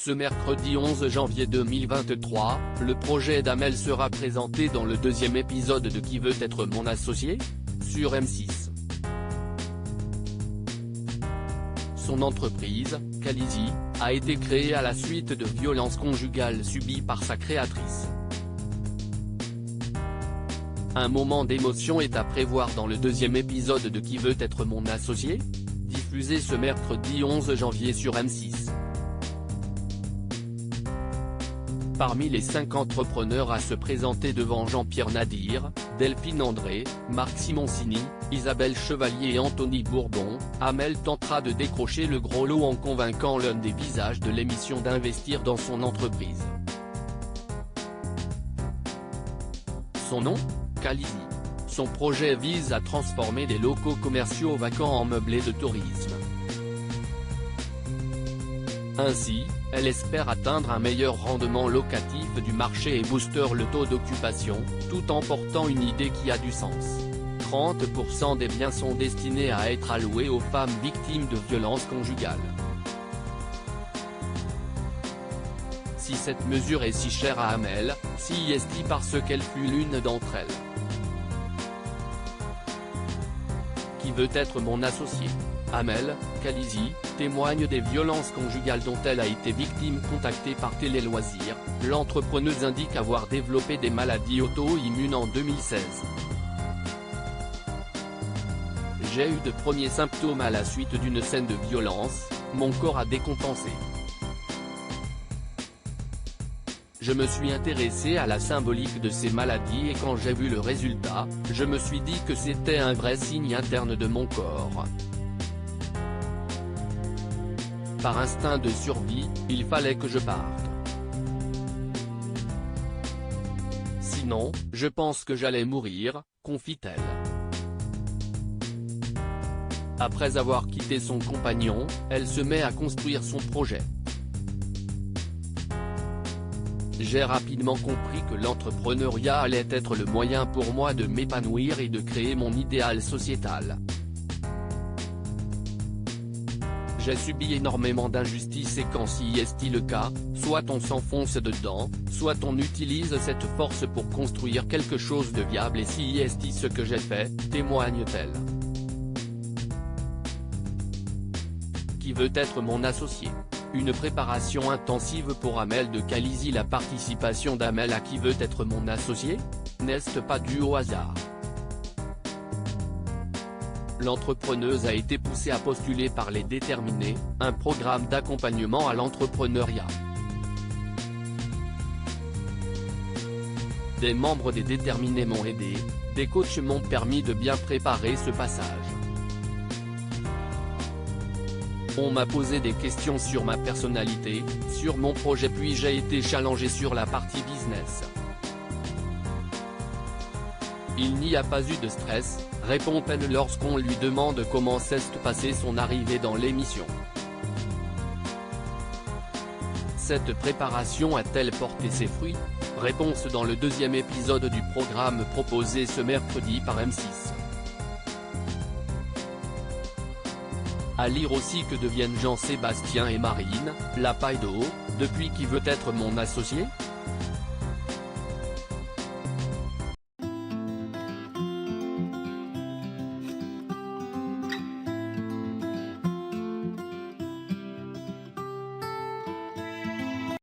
Ce mercredi 11 janvier 2023, le projet d'Amel sera présenté dans le deuxième épisode de Qui veut être mon associé ? Sur M6. Son entreprise, Khaleesi, a été créée à la suite de violences conjugales subies par sa créatrice. Un moment d'émotion est à prévoir dans le deuxième épisode de Qui veut être mon associé ? Diffusé ce mercredi 11 janvier sur M6. Parmi les 5 entrepreneurs à se présenter devant Jean-Pierre Nadir, Delphine André, Marc Simoncini, Isabelle Chevalier et Anthony Bourbon, Amel tentera de décrocher le gros lot en convainquant l'un des visages de l'émission d'investir dans son entreprise. Son nom ? Khaleesi. Son projet vise à transformer des locaux commerciaux vacants en meublés de tourisme. Ainsi, elle espère atteindre un meilleur rendement locatif du marché et booster le taux d'occupation, tout en portant une idée qui a du sens. 30% des biens sont destinés à être alloués aux femmes victimes de violences conjugales. Si cette mesure est si chère à Amel, si est-il parce qu'elle fut l'une d'entre elles. Qui veut être mon associé ? Amel, Khaleesi, témoigne des violences conjugales dont elle a été victime. Contactée par Télé Loisirs, l'entrepreneuse indique avoir développé des maladies auto-immunes en 2016. J'ai eu de premiers symptômes à la suite d'une scène de violence, mon corps a décompensé. Je me suis intéressé à la symbolique de ces maladies et quand j'ai vu le résultat, je me suis dit que c'était un vrai signe interne de mon corps. Par instinct de survie, il fallait que je parte. Sinon, je pense que j'allais mourir, confie-t-elle. Après avoir quitté son compagnon, elle se met à construire son projet. J'ai rapidement compris que l'entrepreneuriat allait être le moyen pour moi de m'épanouir et de créer mon idéal sociétal. J'ai subi énormément d'injustices et quand si est le cas, soit on s'enfonce dedans, soit on utilise cette force pour construire quelque chose de viable et si est ce que j'ai fait, témoigne-t-elle. Qui veut être mon associé ? Une préparation intensive pour Amel de Khaleesi. La participation d'Amel à Qui veut être mon associé ? N'est-ce pas dû au hasard ? L'entrepreneuse a été poussée à postuler par Les Déterminés, un programme d'accompagnement à l'entrepreneuriat. Des membres des Déterminés m'ont aidé, des coachs m'ont permis de bien préparer ce passage. On m'a posé des questions sur ma personnalité, sur mon projet puis j'ai été challengé sur la partie business. Il n'y a pas eu de stress, répond-elle lorsqu'on lui demande comment s'est passée son arrivée dans l'émission. Cette préparation a-t-elle porté ses fruits ? Réponse dans le deuxième épisode du programme proposé ce mercredi par M6. À lire aussi que deviennent Jean-Sébastien et Marine, la paille d'eau, depuis Qui veut être mon associé ?